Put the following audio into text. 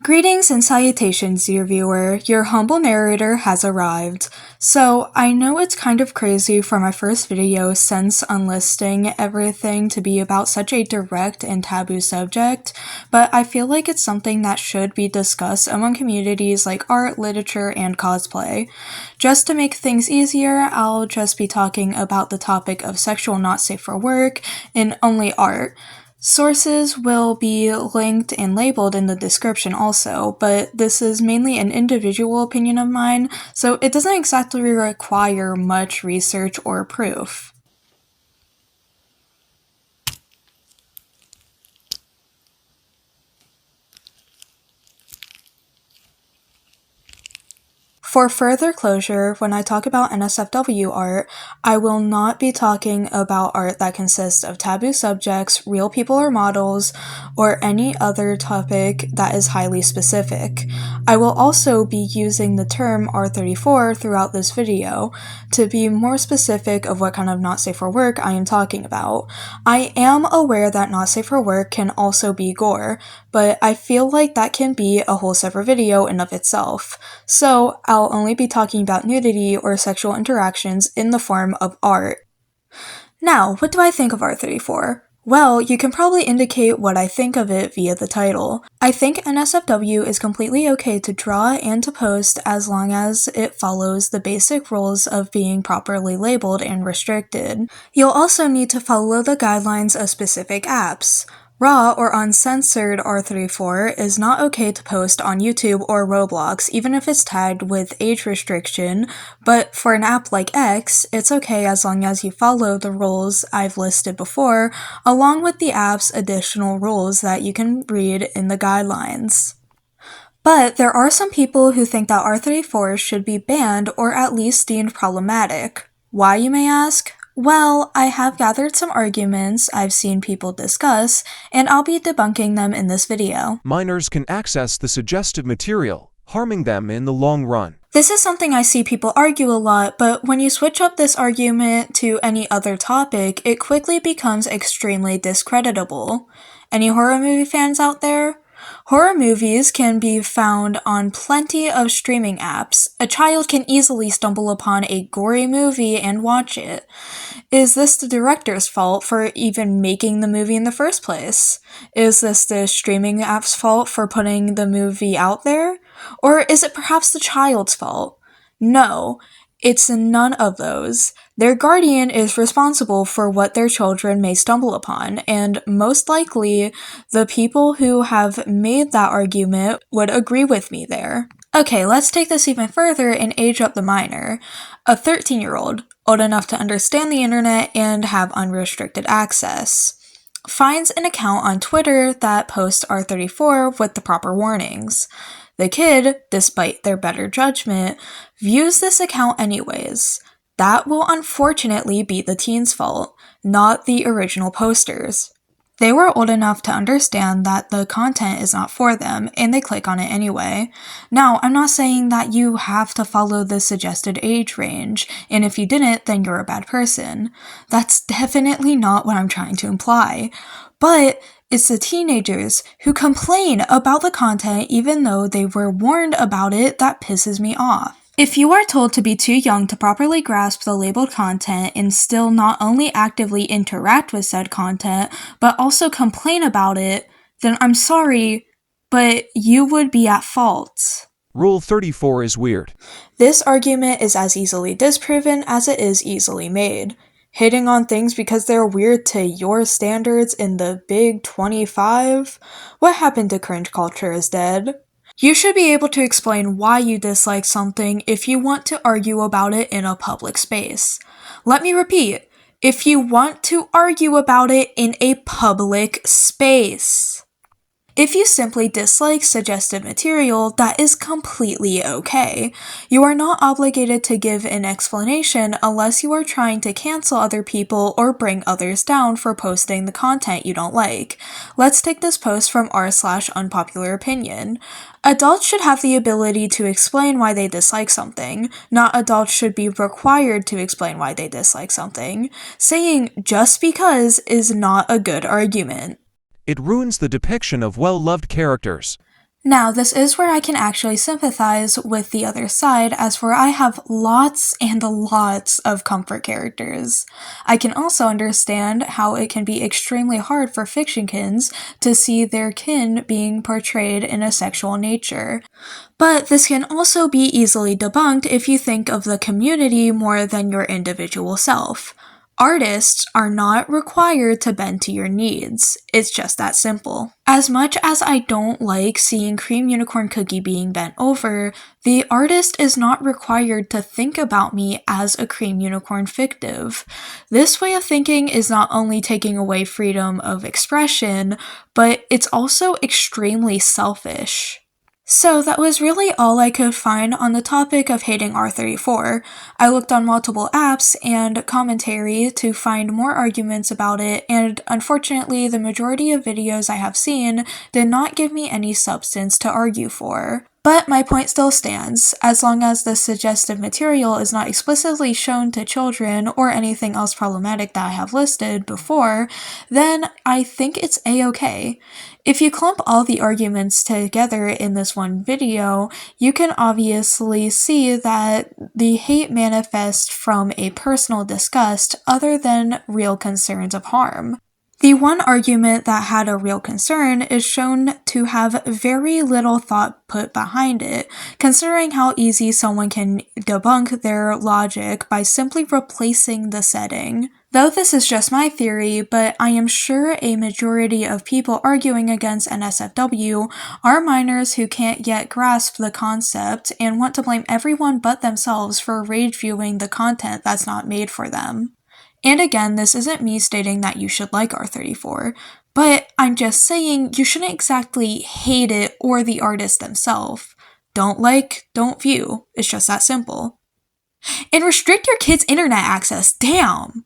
Greetings and salutations, dear viewer. Your humble narrator has arrived. So, I know it's kind of crazy for my first video since unlisting everything to be about such a direct and taboo subject, but I feel like it's something that should be discussed among communities like art, literature, and cosplay. Just to make things easier, I'll just be talking about the topic of sexual not safe for work in only art. Sources will be linked and labeled in the description also, but this is mainly an individual opinion of mine, so it doesn't exactly require much research or proof. For further closure, when I talk about NSFW art, I will not be talking about art that consists of taboo subjects, real people or models, or any other topic that is highly specific. I will also be using the term R34 throughout this video to be more specific of what kind of not safe for work I am talking about. I am aware that not safe for work can also be gore, but I feel like that can be a whole separate video in of itself. So I'll only be talking about nudity or sexual interactions in the form of art. Now, what do I think of R34? Well, you can probably indicate what I think of it via the title. I think NSFW is completely okay to draw and to post as long as it follows the basic rules of being properly labeled and restricted. You'll also need to follow the guidelines of specific apps. Raw or uncensored R34 is not okay to post on YouTube or Roblox, even if it's tagged with age restriction, but for an app like X, it's okay as long as you follow the rules I've listed before, along with the app's additional rules that you can read in the guidelines. But there are some people who think that R34 should be banned or at least deemed problematic. Why, you may ask? Well, I have gathered some arguments I've seen people discuss, and I'll be debunking them in this video. Minors can access the suggestive material, harming them in the long run. This is something I see people argue a lot, but when you switch up this argument to any other topic, it quickly becomes extremely discreditable. Any horror movie fans out there? Horror movies can be found on plenty of streaming apps. A child can easily stumble upon a gory movie and watch it. Is this the director's fault for even making the movie in the first place? Is this the streaming app's fault for putting the movie out there? Or is it perhaps the child's fault? No, it's none of those. Their guardian is responsible for what their children may stumble upon, and most likely, the people who have made that argument would agree with me there. Okay, let's take this even further and age up the minor. A 13-year-old, old enough to understand the internet and have unrestricted access, finds an account on Twitter that posts R34 with the proper warnings. The kid, despite their better judgment, views this account anyways. That will unfortunately be the teen's fault, not the original posters. They were old enough to understand that the content is not for them, and they click on it anyway. Now, I'm not saying that you have to follow the suggested age range, and if you didn't, then you're a bad person. That's definitely not what I'm trying to imply. But it's the teenagers who complain about the content even though they were warned about it that pisses me off. If you are told to be too young to properly grasp the labeled content and still not only actively interact with said content, but also complain about it, then I'm sorry, but you would be at fault. Rule 34 is weird. This argument is as easily disproven as it is easily made. Hating on things because they're weird to your standards in the big 25? What happened to cringe culture is dead. You should be able to explain why you dislike something if you want to argue about it in a public space. Let me repeat, if you want to argue about it in a public space. If you simply dislike suggestive material, that is completely okay. You are not obligated to give an explanation unless you are trying to cancel other people or bring others down for posting the content you don't like. Let's take this post from r/unpopular opinion. Adults should have the ability to explain why they dislike something. Not adults should be required to explain why they dislike something. Saying just because is not a good argument. It ruins the depiction of well-loved characters. Now, this is where I can actually sympathize with the other side, as for I have lots and lots of comfort characters. I can also understand how it can be extremely hard for fictionkins to see their kin being portrayed in a sexual nature. But this can also be easily debunked if you think of the community more than your individual self. Artists are not required to bend to your needs. It's just that simple. As much as I don't like seeing Cream Unicorn Cookie being bent over, the artist is not required to think about me as a Cream Unicorn fictive. This way of thinking is not only taking away freedom of expression, but it's also extremely selfish. So that was really all I could find on the topic of hating R34. I looked on multiple apps and commentary to find more arguments about it, and unfortunately the majority of videos I have seen did not give me any substance to argue for. But my point still stands. As long as the suggestive material is not explicitly shown to children or anything else problematic that I have listed before, then I think it's a-okay. If you clump all the arguments together in this one video, you can obviously see that the hate manifests from a personal disgust other than real concerns of harm. The one argument that had a real concern is shown to have very little thought put behind it, considering how easy someone can debunk their logic by simply replacing the setting. Though this is just my theory, but I am sure a majority of people arguing against NSFW are minors who can't yet grasp the concept and want to blame everyone but themselves for rage viewing the content that's not made for them. And again, this isn't me stating that you should like R34, but I'm just saying you shouldn't exactly hate it or the artist themselves. Don't like, don't view. It's just that simple. And restrict your kids' internet access. Damn!